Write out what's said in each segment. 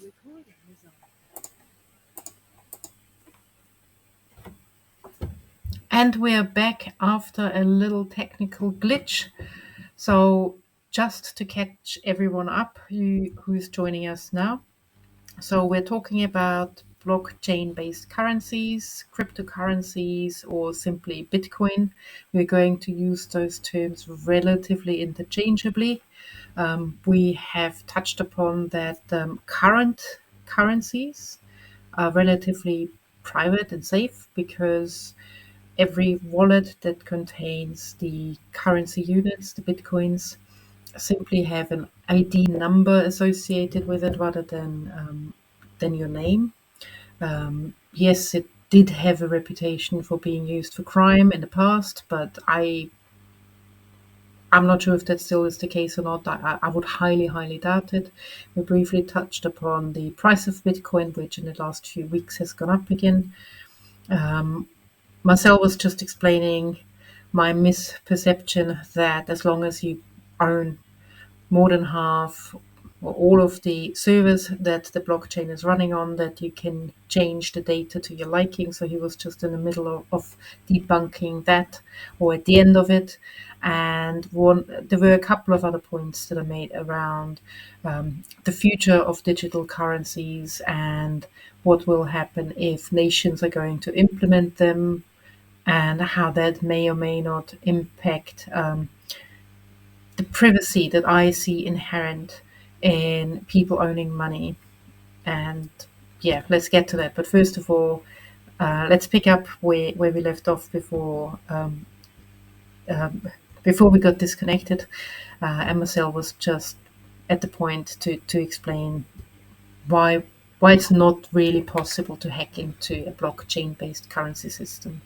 Recording is on. And we're back after a little technical glitch. So, just to catch everyone up who's joining us now. So, we're talking about blockchain based currencies, cryptocurrencies, or simply Bitcoin. We're going to use those terms relatively interchangeably. We have touched upon that current currencies are relatively private and safe because every wallet that contains the currency units, the bitcoins, simply have an ID number associated with it rather than your name. Yes, it did have a reputation for being used for crime in the past, but I'm not sure if that still is the case or not. I would highly doubt it. We briefly touched upon the price of Bitcoin, which in the last few weeks has gone up again. Marcel was just explaining my misperception that as long as you own more than half or all of the servers that the blockchain is running on, that you can change the data to your liking. So he was just in the middle of debunking that, or at the end of it. And there were a couple of other points that I made around the future of digital currencies and what will happen if nations are going to implement them, and how that may or may not impact the privacy that I see inherent in people owning money. And yeah, let's get to that. But first of all, let's pick up where we left off before we got disconnected. And Marcel was just at the point to explain why it's not really possible to hack into a blockchain-based currency system.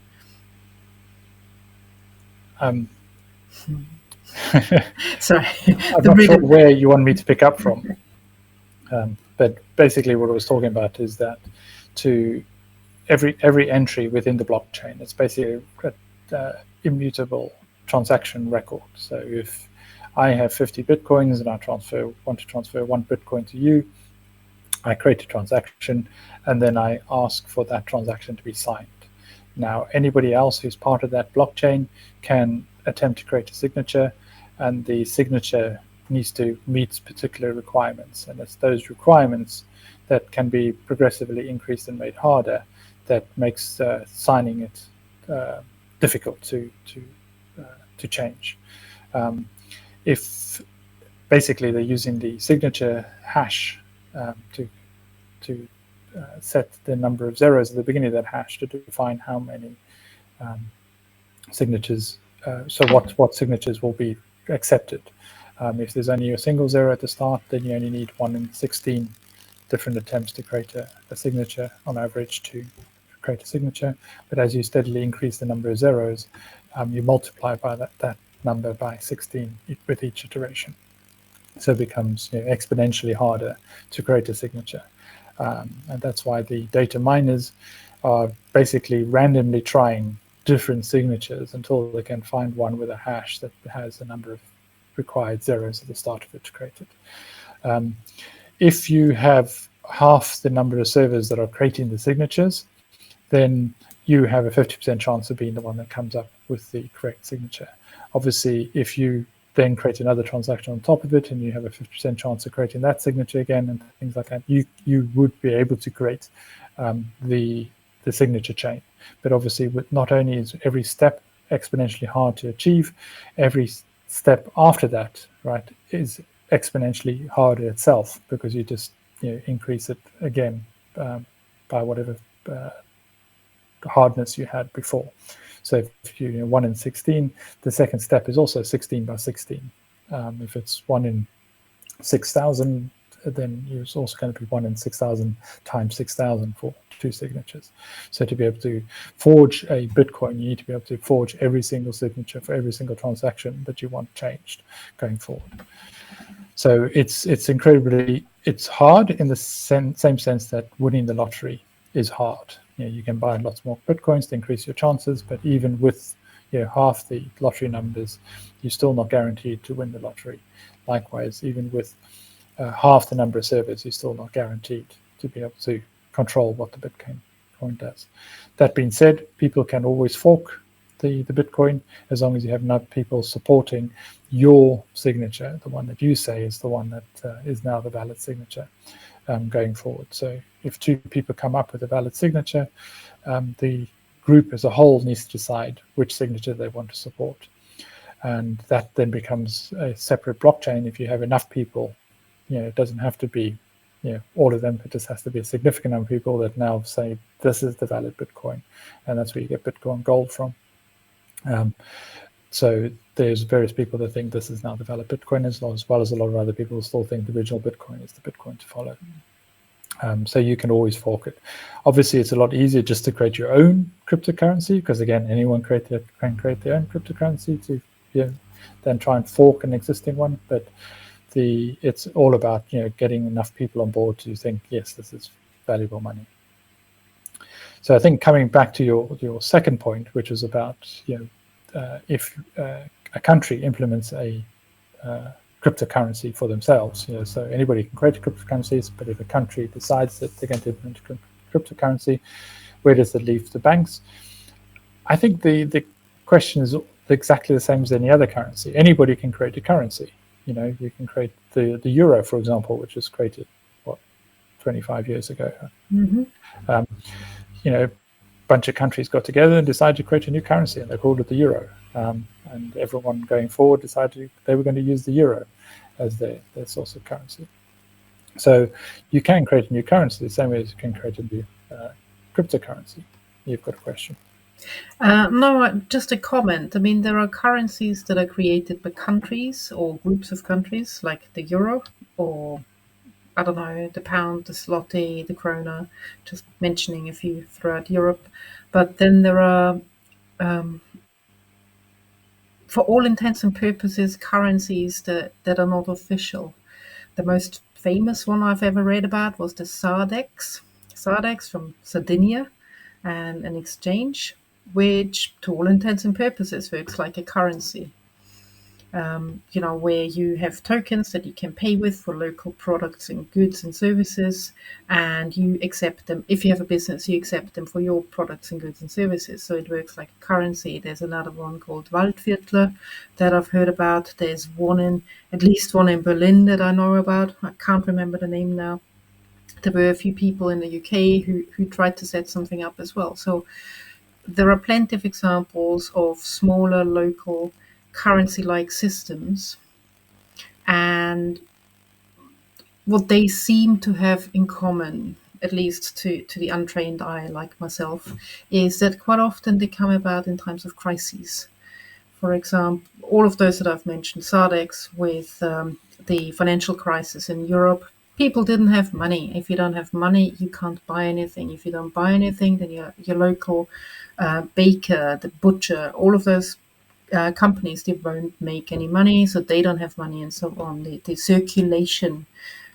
Sorry, I'm not sure where you want me to pick up from. But basically what I was talking about is that to every entry within the blockchain, it's basically an immutable transaction record. So if I have 50 Bitcoins and I want to transfer 1 Bitcoin to you, I create a transaction and then I ask for that transaction to be signed. Now, anybody else who's part of that blockchain can attempt to create a signature, and the signature needs to meet particular requirements. And it's those requirements that can be progressively increased and made harder that makes signing it difficult to change. If basically they're using the signature hash to set the number of zeros at the beginning of that hash to define how many signatures, so what signatures will be accepted. If there's only a single zero at the start, then you only need 1 in 16 different attempts to create a signature on average to create a signature. But as you steadily increase the number of zeros, you multiply by that number by 16 with each iteration. So it becomes exponentially harder to create a signature. And that's why the data miners are basically randomly trying different signatures until they can find one with a hash that has a number of required zeros at the start of it to create it. If you have half the number of servers that are creating the signatures, then you have a 50% chance of being the one that comes up with the correct signature. Obviously, if you then create another transaction on top of it and you have a 50% chance of creating that signature again and things like that, you would be able to create the signature chain. But obviously, with not only is every step exponentially hard to achieve, every step after that, right, is exponentially harder itself, because you just increase it again by whatever hardness you had before. So if you 1 in 16, the second step is also 16 by 16. If it's 1 in 6,000, then it's also going to be 1 in 6,000 times 6,000 for 2 signatures. So to be able to forge a Bitcoin, you need to be able to forge every single signature for every single transaction that you want changed going forward. So it's hard in the same sense that winning the lottery is hard. You can buy lots more Bitcoins to increase your chances, but even with half the lottery numbers, you're still not guaranteed to win the lottery. Likewise, even with half the number of servers, you're still not guaranteed to be able to control what the Bitcoin does. That being said, people can always fork the Bitcoin as long as you have enough people supporting your signature, the one that you say is the one that is now the valid signature going forward. So if two people come up with a valid signature, the group as a whole needs to decide which signature they want to support. And that then becomes a separate blockchain if you have enough people. It doesn't have to be all of them. It just has to be a significant number of people that now say this is the valid Bitcoin, and that's where you get Bitcoin Gold from. So there's various people that think this is now the valid Bitcoin, as well as a lot of other people who still think the original Bitcoin is the Bitcoin to follow. So you can always fork it. Obviously, it's a lot easier just to create your own cryptocurrency, because again, anyone can create their own cryptocurrency to then try and fork an existing one. But it's all about getting enough people on board to think, yes, this is valuable money. So I think coming back to your second point, which was about if a country implements a cryptocurrency for themselves, so anybody can create cryptocurrencies, but if a country decides that they're going to implement cryptocurrency, where does it leave the banks? I think the question is exactly the same as any other currency. Anybody can create a currency. You can create the euro, for example, which was created 25 years ago. A bunch of countries got together and decided to create a new currency, and they called it the euro. And everyone going forward decided they were going to use the euro as their source of currency. So you can create a new currency the same way as you can create a new cryptocurrency. You've got a question? No, just a comment. I mean, there are currencies that are created by countries or groups of countries, like the euro, or I don't know, the pound, the zloty, the krona, just mentioning a few throughout Europe. But then there are, for all intents and purposes, currencies that are not official. The most famous one I've ever read about was the Sardex from Sardinia, and an exchange, which, to all intents and purposes, works like a currency. Where you have tokens that you can pay with for local products and goods and services, and you accept them. If you have a business, you accept them for your products and goods and services. So it works like a currency. There's another one called Waldviertler that I've heard about. There's at least one in Berlin that I know about. I can't remember the name now. There were a few people in the UK who tried to set something up as well. So there are plenty of examples of smaller local currency-like systems, and what they seem to have in common, at least to the untrained eye like myself, is that quite often they come about in times of crises. For example, all of those that I've mentioned, Sardex with the financial crisis in Europe, people didn't have money. If you don't have money, you can't buy anything. If you don't buy anything, then your local baker, the butcher, all of those companies, they won't make any money, so they don't have money and so on. The circulation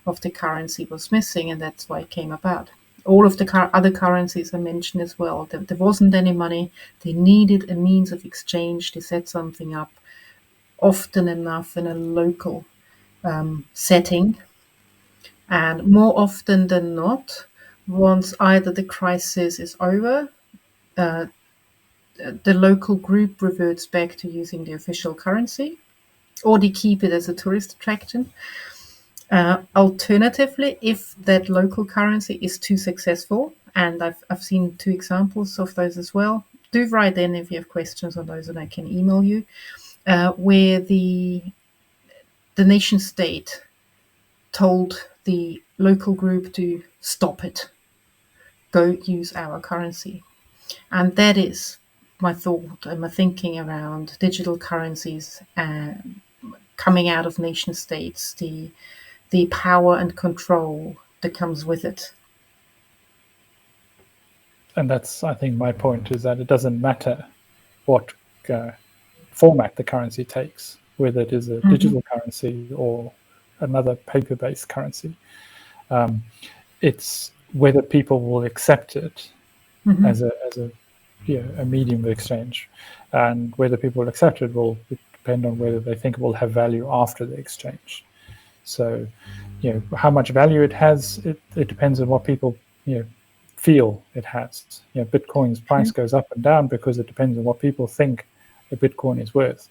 of the currency was missing, and that's why it came about. All of the other currencies I mentioned as well, there wasn't any money. They needed a means of exchange. They set something up often enough in a local setting. And more often than not, once either the crisis is over, the local group reverts back to using the official currency, or they keep it as a tourist attraction. Alternatively, if that local currency is too successful, and I've seen 2 examples of those as well, do write in if you have questions on those, and I can email you, where the nation state told the local group to stop it, go use our currency. And that is my thought and my thinking around digital currencies coming out of nation states, the power and control that comes with it. And that's, I think, my point is that it doesn't matter what format the currency takes, whether it is a digital currency or another paper-based currency. It's whether people will accept it as a medium of exchange, and whether people will accept it will depend on whether they think it will have value after the exchange. So, how much value it has, it depends on what people, feel it has. Bitcoin's price goes up and down because it depends on what people think a Bitcoin is worth.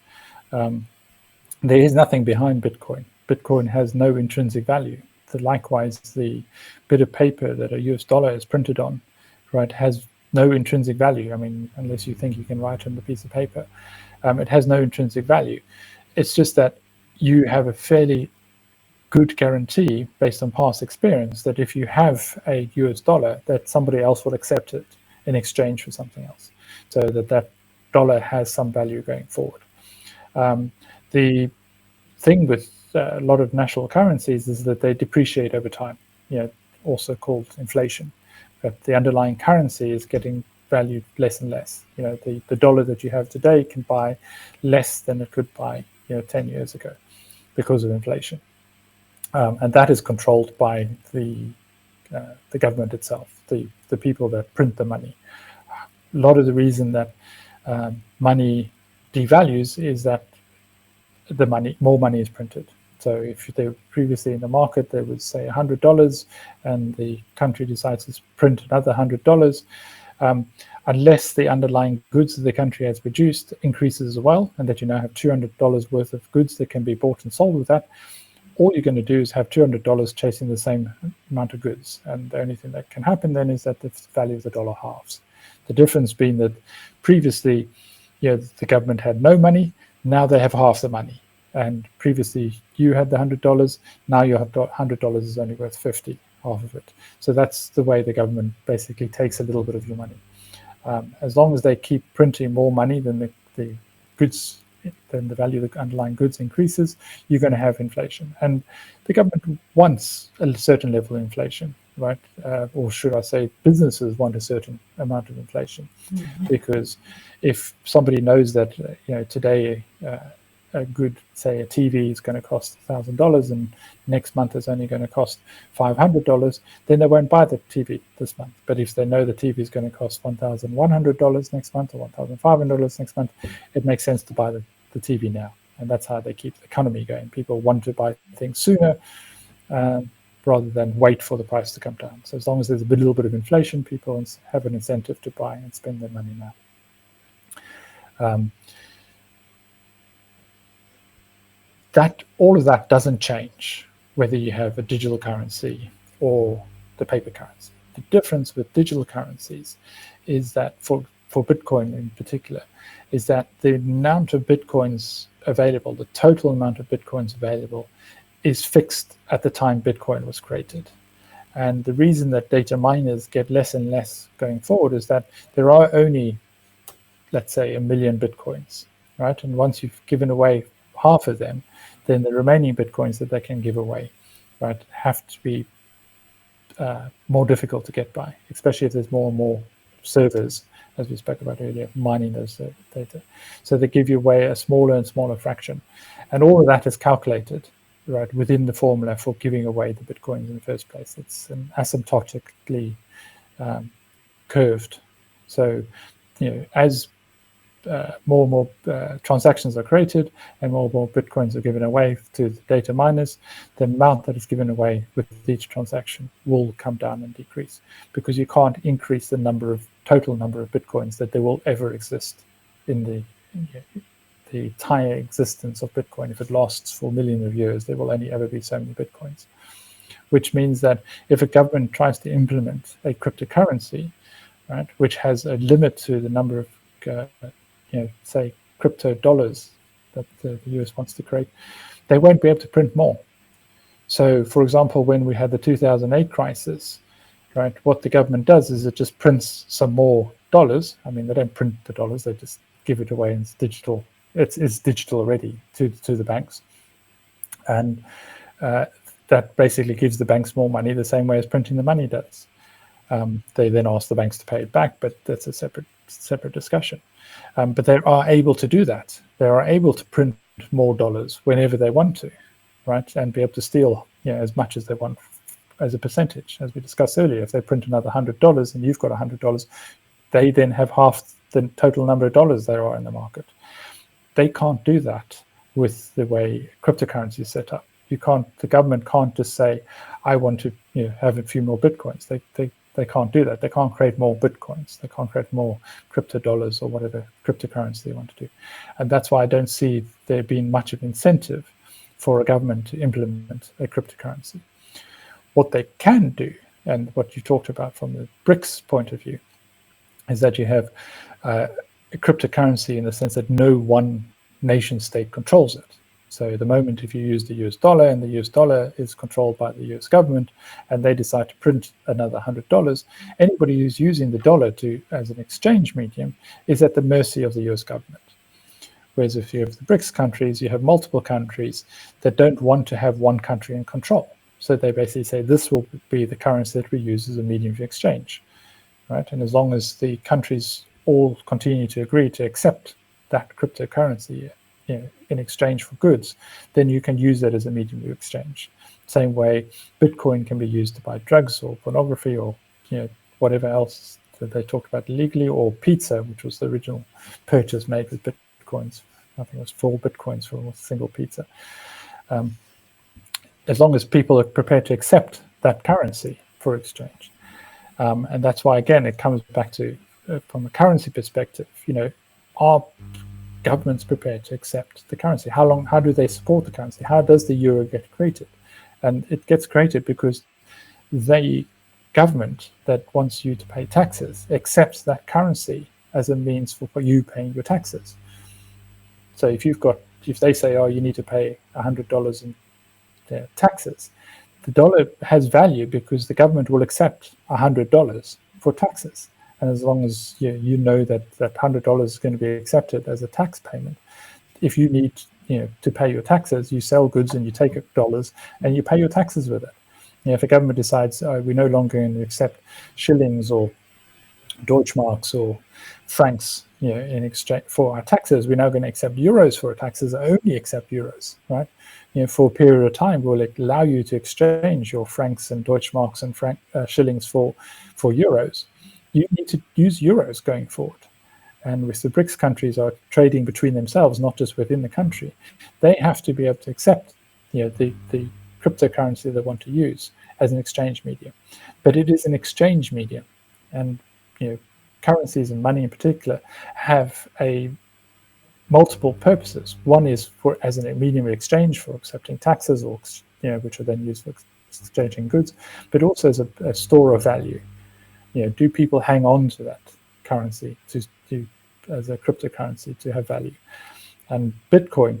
There is nothing behind Bitcoin. Bitcoin has no intrinsic value. Likewise, the bit of paper that a US dollar is printed on, right, has no intrinsic value. I mean, unless you think you can write on the piece of paper, it has no intrinsic value. It's just that you have a fairly good guarantee based on past experience that if you have a US dollar, that somebody else will accept it in exchange for something else, so that dollar has some value going forward. The thing with a lot of national currencies is that they depreciate over time, also called inflation. But the underlying currency is getting valued less and less. The dollar that you have today can buy less than it could buy 10 years ago because of inflation. And that is controlled by the government itself, the people that print the money. A lot of the reason that money devalues is that more money is printed. So if they were previously in the market, there was, say, $100, and the country decides to print another $100, unless the underlying goods that the country has produced increases as well, and that you now have $200 worth of goods that can be bought and sold with that, all you're going to do is have $200 chasing the same amount of goods. And the only thing that can happen then is that the value of the dollar halves. The difference being that previously, the government had no money, now they have half the money. And previously you had the $100, now your $100 is only worth 50, half of it. So that's the way the government basically takes a little bit of your money. As long as they keep printing more money than the goods, then the value of the underlying goods increases, you're going to have inflation. And the government wants a certain level of inflation, right? Or should I say businesses want a certain amount of inflation. Because if somebody knows that today a good, say, a TV is going to cost $1,000 and next month is only going to cost $500, then they won't buy the TV this month. But if they know the TV is going to cost $1,100 next month or $1,500 next month, it makes sense to buy the TV now. And that's how they keep the economy going. People want to buy things sooner rather than wait for the price to come down. So as long as there's a little bit of inflation, people have an incentive to buy and spend their money now. All of that doesn't change whether you have a digital currency or the paper currency. The difference with digital currencies is that for Bitcoin in particular, is that the amount of Bitcoins available, the total amount of Bitcoins available, is fixed at the time Bitcoin was created. And the reason that data miners get less and less going forward is that there are only, let's say, 1 million Bitcoins, right? And once you've given away half of them, then the remaining Bitcoins that they can give away, right, have to be more difficult to get by, especially if there's more and more servers, as we spoke about earlier, mining those data. So they give you away a smaller and smaller fraction. And all of that is calculated, right, within the formula for giving away the Bitcoins in the first place. It's an asymptotically curved. So, as more and more transactions are created and more Bitcoins are given away to the data miners, the amount that is given away with each transaction will come down and decrease, because you can't increase the total number of Bitcoins that there will ever exist in the entire existence of Bitcoin. If it lasts for millions of years, there will only ever be so many Bitcoins, which means that if a government tries to implement a cryptocurrency, right, which has a limit to the number of say crypto dollars that the US wants to create, they won't be able to print more. So, for example, when we had the 2008 crisis, right, what the government does is it just prints some more dollars. I mean, they don't print the dollars; they just give it away, and it's digital. It's digital already to the banks, and that basically gives the banks more money, the same way as printing the money does. They then ask the banks to pay it back, but that's a separate discussion. But they are able to do that. They are able to print more dollars whenever they want to, right, and be able to steal as much as they want as a percentage. As we discussed earlier, if they print another $100 and you've got $100, they then have half the total number of dollars there are in the market. They can't do that with the way cryptocurrency is set up. The government can't just say, I want to have a few more Bitcoins. They can't do that. They can't create more Bitcoins. They can't create more crypto dollars or whatever cryptocurrency they want to do. And that's why I don't see there being much of incentive for a government to implement a cryptocurrency. What they can do, and what you talked about from the BRICS point of view, is that you have a cryptocurrency in the sense that no one nation state controls it. So at the moment, if you use the US dollar and the US dollar is controlled by the US government and they decide to print another $100, anybody who's using the dollar as an exchange medium is at the mercy of the US government. Whereas if you have the BRICS countries, you have multiple countries that don't want to have one country in control. So they basically say this will be the currency that we use as a medium of exchange, right? And as long as the countries all continue to agree to accept that cryptocurrency in exchange for goods, then you can use that as a medium of exchange. Same way Bitcoin can be used to buy drugs or pornography or whatever else that they talked about illegally, or pizza, which was the original purchase made with Bitcoins. I think it was 4 Bitcoins for a single pizza. As long as people are prepared to accept that currency for exchange. And that's why, again, it comes back to, from a currency perspective, are governments prepared to accept the currency? How do they support the currency? How does the euro get created? And it gets created because the government that wants you to pay taxes accepts that currency as a means for you paying your taxes. So if they say, oh, you need to pay $100 in taxes, the dollar has value because the government will accept $100 for taxes. And as long as you know that $100 is going to be accepted as a tax payment, if you need to pay your taxes, you sell goods and you take dollars and you pay your taxes with it. If a government decides we're no longer going to accept shillings or Deutschmarks or francs in exchange for our taxes, we're now going to accept euros for our taxes, only accept euros, right? For a period of time, we'll allow you to exchange your francs and Deutschmarks and shillings for euros. You need to use euros going forward. And with the BRICS countries are trading between themselves, not just within the country, they have to be able to accept the cryptocurrency they want to use as an exchange medium. But it is an exchange medium. And currencies and money in particular have multiple purposes. One is as a medium of exchange for accepting taxes, or which are then used for exchanging goods, but also as a store of value. Do people hang on to that currency as a cryptocurrency to have value? And Bitcoin,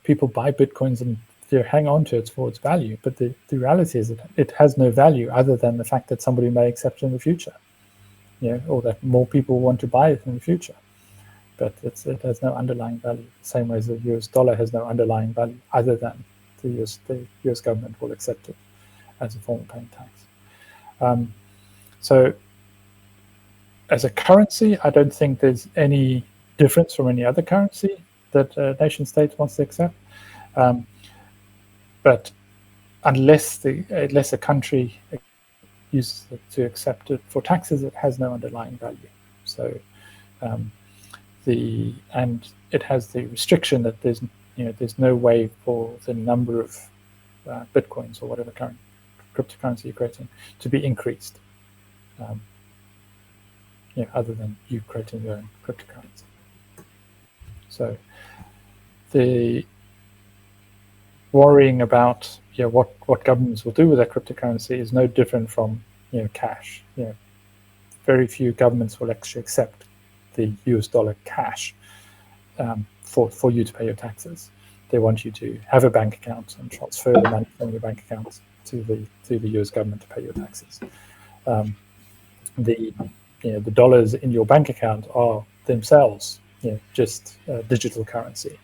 people buy Bitcoins and they hang on to it for its value. But the reality is that it has no value other than the fact that somebody may accept it in the future, or that more people want to buy it in the future. But it has no underlying value, the same way as the US dollar has no underlying value other than the US government will accept it as a form of paying tax. So as a currency, I don't think there's any difference from any other currency that a nation state wants to accept. But unless a country uses it to accept it for taxes, it has no underlying value. So and it has the restriction that there's no way for the number of Bitcoins or whatever current cryptocurrency you're creating to be increased. Other than you creating your own cryptocurrency. So the worrying about what governments will do with that cryptocurrency is no different from cash. Very few governments will actually accept the US dollar cash for you to pay your taxes. They want you to have a bank account and transfer the money from your bank account to the US government to pay your taxes. The dollars in your bank account are themselves just digital currency.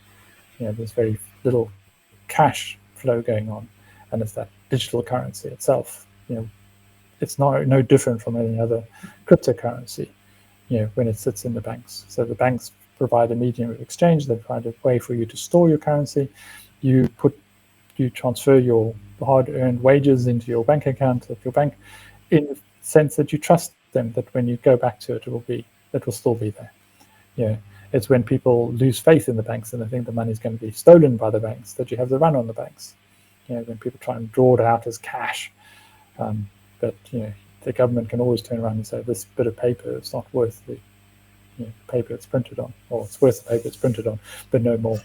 There's very little cash flow going on, and it's that digital currency itself. It's no different from any other cryptocurrency. When it sits in the banks. So the banks provide a medium of exchange. They provide a way for you to store your currency. You transfer your hard-earned wages into your bank account at your bank, in the sense that you trust them that when you go back to it, it will still be there. It's when people lose faith in the banks and they think the money is going to be stolen by the banks that you have the run on the banks. When people try and draw it out as cash, but the government can always turn around and say this bit of paper is not worth the paper it's printed on, or it's worth the paper it's printed on, but no more.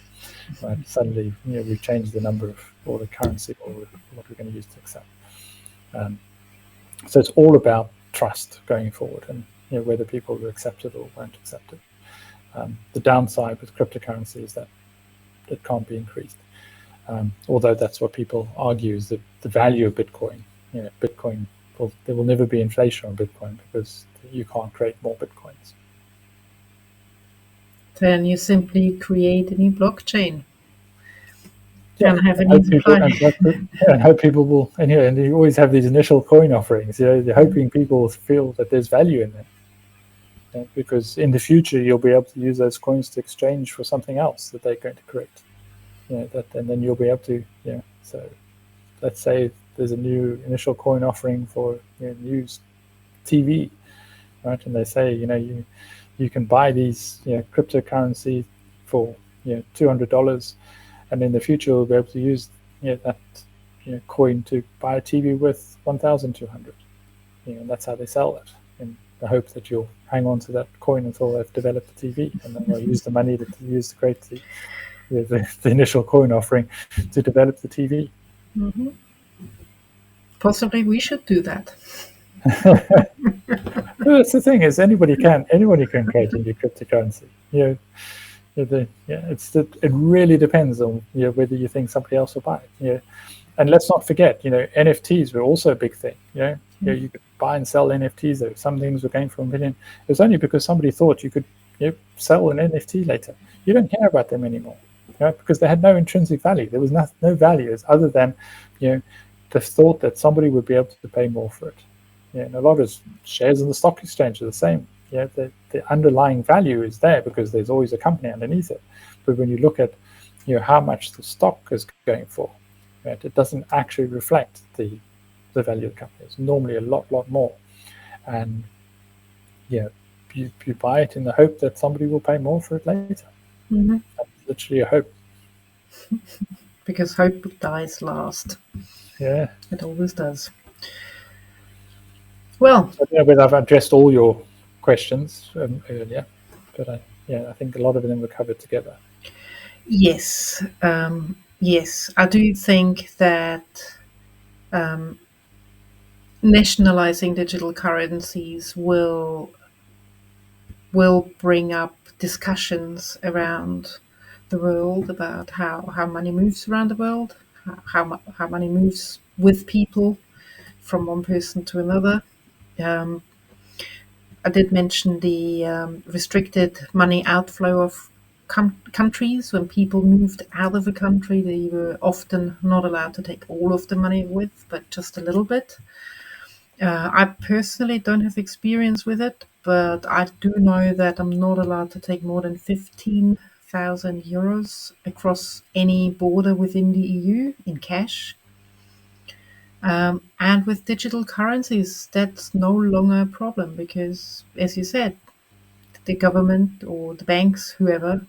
Right? Suddenly, we've changed the number of or the currency or what we're going to use to accept. So it's all about trust going forward, and whether people will accept it or won't accept it. The downside with cryptocurrency is that it can't be increased. Although that's what people argue is the value of Bitcoin. Bitcoin, there will never be inflation on Bitcoin because you can't create more Bitcoins. Then you simply create a new blockchain. Yeah, and have a new supply. And hope people will, and you always have these initial coin offerings. You're hoping people feel that there's value in them, because in the future you'll be able to use those coins to exchange for something else that they're going to create. And then you'll be able to, So, let's say there's a new initial coin offering for news TV, right? And they say, you can buy these, cryptocurrency for $200. And in the future, we'll be able to use that coin to buy a TV worth 1,200. And that's how they sell it, in the hope that you'll hang on to that coin until they've developed the TV, and then they'll use the money to use to create the initial coin offering to develop the TV. Mm-hmm. Possibly we should do that. That's the thing, is anybody can create a new cryptocurrency. It really depends on whether you think somebody else will buy it. And let's not forget, NFTs were also a big thing. You could buy and sell NFTs. Though some things were going for $1 million. It was only because somebody thought you could sell an NFT later. You don't care about them anymore, because they had no intrinsic value. There was no value other than the thought that somebody would be able to pay more for it. And a lot of shares in the stock exchange are the same. The underlying value is there because there's always a company underneath it. But when you look at how much the stock is going for, it doesn't actually reflect the value of the company. It's normally a lot more. And you buy it in the hope that somebody will pay more for it later. Mm-hmm. That's literally a hope. Because hope dies last. Yeah. It always does. Well, I don't know whether I've addressed all your questions earlier, but I think a lot of them were covered together. Yes. Yes, I do think that nationalizing digital currencies will bring up discussions around the world about how money moves around the world, how money moves with people from one person to another. I did mention the restricted money outflow of countries. When people moved out of a country, they were often not allowed to take all of the money with, but just a little bit. I personally don't have experience with it, but I do know that I'm not allowed to take more than 15,000 euros across any border within the EU in cash. And with digital currencies, that's no longer a problem because, as you said, the government or the banks, whoever,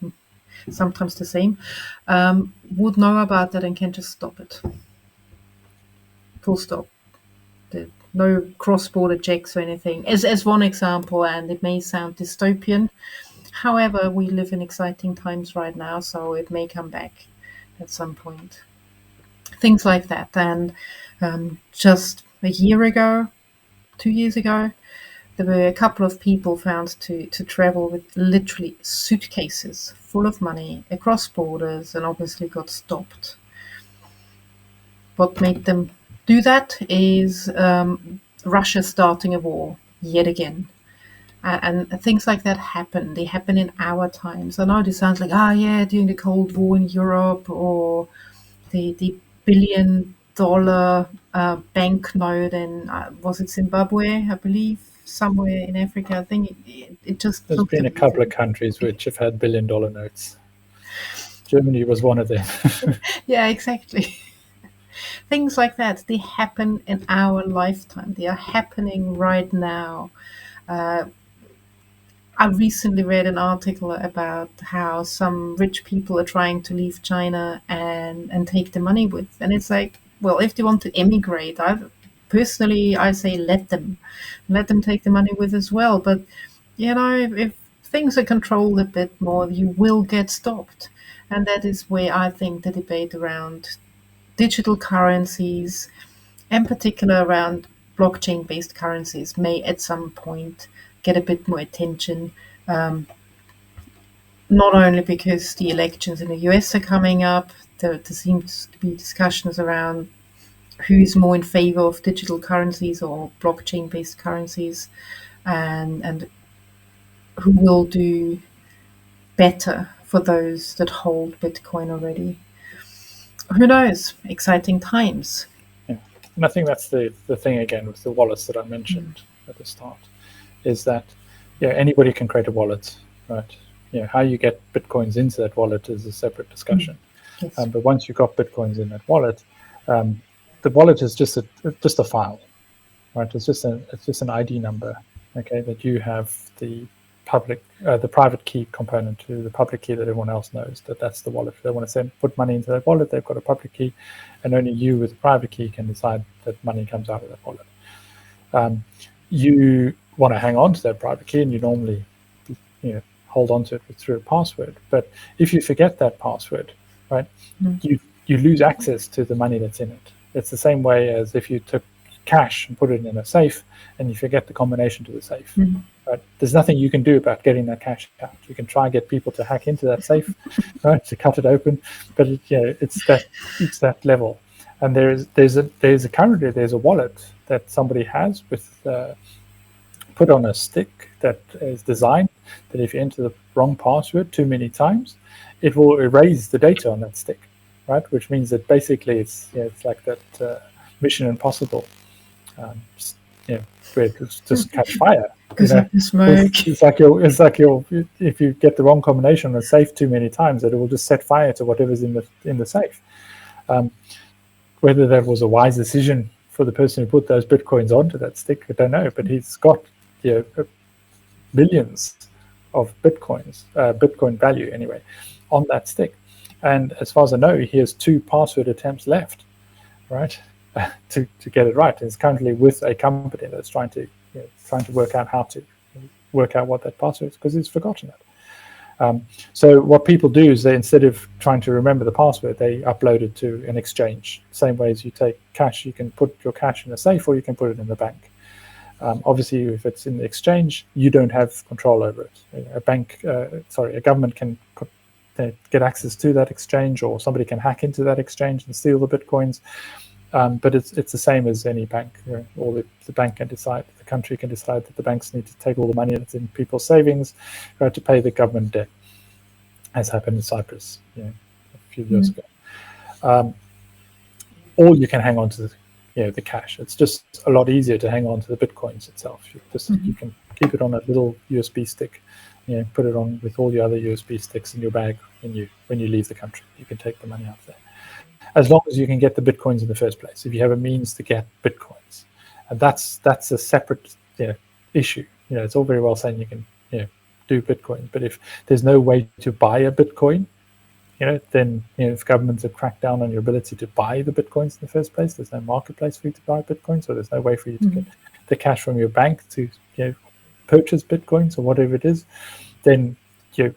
sometimes the same, would know about that and can just stop it. Full stop. No cross-border checks or anything, as one example, and it may sound dystopian. However, we live in exciting times right now, so it may come back at some point. Things like that. And just a year ago, 2 years ago, there were a couple of people found to travel with literally suitcases full of money across borders and obviously got stopped. What made them do that is Russia starting a war yet again. And things like that happen. They happen in our times. I know this sounds like, yeah, during the Cold War in Europe, or the $1 billion banknote in, was it Zimbabwe, I believe, somewhere in Africa. I think it just There's looked been a couple of countries which have had $1 billion notes. Germany was one of them. Yeah, exactly. Things like that, they happen in our lifetime. They are happening right now. I recently read an article about how some rich people are trying to leave China and take the money with. And it's like, well, if they want to emigrate, I say let them take the money with as well. But if things are controlled a bit more, you will get stopped, and that is where I think the debate around digital currencies, in particular around blockchain-based currencies, may at some point get a bit more attention. Um, Not only because the elections in the US are coming up, there seems to be discussions around who's more in favor of digital currencies or blockchain based currencies, and who will do better for those that hold Bitcoin already. Who knows? Exciting times. Yeah. And I think that's the thing again with the wallets that I mentioned at the start, is that anybody can create a wallet, right? How you get Bitcoins into that wallet is a separate discussion. Yes. But once you've got Bitcoins in that wallet, the wallet is just a file, right? It's just an ID number, okay, that you have the private key component to the public key that everyone else knows that's the wallet. If they want to put money into that wallet, they've got a public key, and only you with the private key can decide that money comes out of that wallet. You want to hang on to that private key, and you normally hold on to it through a password. But if you forget that password, right, you lose access to the money that's in it. It's the same way as if you took cash and put it in a safe and you forget the combination to the safe. Right? There's nothing you can do about getting that cash out. You can try and get people to hack into that safe, right, to cut it open, but it's that level. And there's a wallet that somebody has with put on a stick that is designed that if you enter the wrong password too many times, it will erase the data on that stick, right? Which means that basically it's like that Mission Impossible, where it just catch fire. Because of the smoke. It's like if you get the wrong combination on a safe too many times, that it will just set fire to whatever's in the safe. Whether that was a wise decision for the person who put those Bitcoins onto that stick, I don't know, but he's got billions of Bitcoin value anyway, on that stick. And as far as I know, he has 2 password attempts left, right, to get it right. And it's currently with a company that's trying to work out how to work out what that password is, because he's forgotten it. So what people do is they, instead of trying to remember the password, they upload it to an exchange. Same way as you take cash, you can put your cash in a safe or you can put it in the bank. Obviously, if it's in the exchange, you don't have control over it. A government can get access to that exchange, or somebody can hack into that exchange and steal the Bitcoins. But it's the same as any bank. Or the bank can decide, the country can decide that the banks need to take all the money that's in people's savings to pay the government debt, as happened in Cyprus a few years ago. Or you can hang on to the cash. It's just a lot easier to hang on to the Bitcoins itself. You can keep it on a little USB stick, put it on with all the other USB sticks in your bag when you leave the country. You can take the money out there, as long as you can get the Bitcoins in the first place. If you have a means to get Bitcoins, and that's a separate issue. It's all very well saying you can do Bitcoin, but if there's no way to buy a Bitcoin, then if governments have cracked down on your ability to buy the Bitcoins in the first place, there's no marketplace for you to buy Bitcoin, so there's no way for you to get the cash from your bank to purchase Bitcoins or whatever it is, then if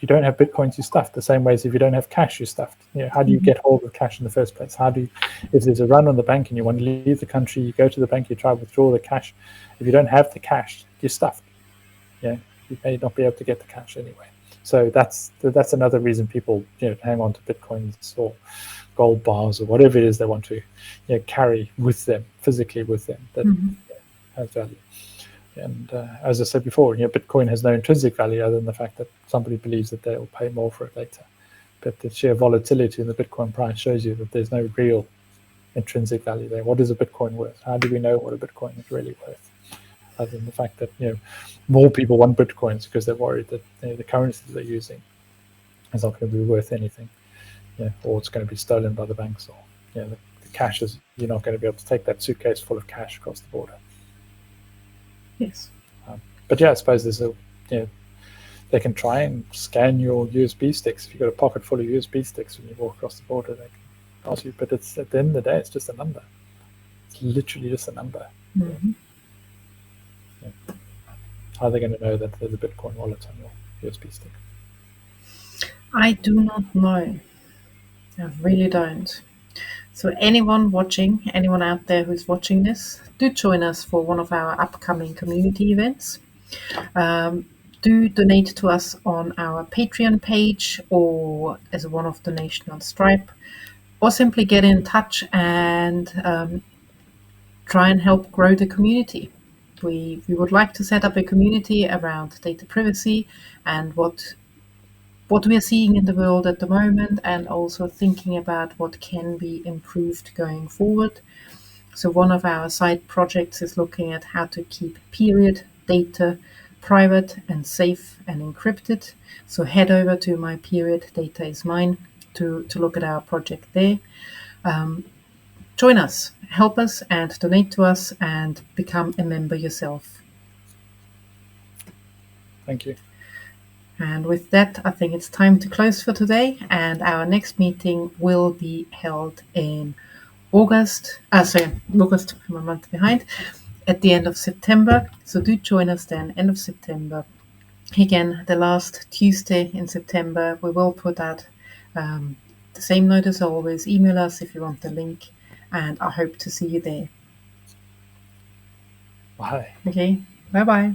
you don't have Bitcoins, you're stuffed. The same way as if you don't have cash, you're stuffed. How do you get hold of cash in the first place? If there's a run on the bank and you want to leave the country, you go to the bank, you try to withdraw the cash. If you don't have the cash, you're stuffed. You may not be able to get the cash anyway. So that's another reason people hang on to Bitcoins or gold bars or whatever it is they want to carry with them, physically with them, that has value. And as I said before, Bitcoin has no intrinsic value other than the fact that somebody believes that they'll pay more for it later. But the sheer volatility in the Bitcoin price shows you that there's no real intrinsic value there. What is a Bitcoin worth? How do we know what a Bitcoin is really worth? Other than the fact that more people want Bitcoins because they're worried that the currencies they're using is not going to be worth anything, or it's going to be stolen by the banks, or the cash is, you're not going to be able to take that suitcase full of cash across the border. Yes. But I suppose there's they can try and scan your USB sticks. If you've got a pocket full of USB sticks when you walk across the border, they can ask you. But it's at the end of the day, it's just a number. It's literally just a number. Mhm. How are they going to know that there's a Bitcoin wallet on your USB stick? I do not know. I really don't. So, anyone watching, anyone out there who's watching this, do join us for one of our upcoming community events. Um, do donate to us on our Patreon page or as a one off donation on Stripe, or simply get in touch and try and help grow the community. We would like to set up a community around data privacy and what we are seeing in the world at the moment, and also thinking about what can be improved going forward. So one of our side projects is looking at how to keep period data private and safe and encrypted. So head over to my period data is mine to look at our project there. Join us, help us, and donate to us, and become a member yourself. Thank you. And with that, I think it's time to close for today. And our next meeting will be held in August. August, I'm a month behind, at the end of September. So do join us then, end of September. Again, the last Tuesday in September, we will put out the same note as always. Email us if you want the link, and I hope to see you there. Bye. Okay, bye bye.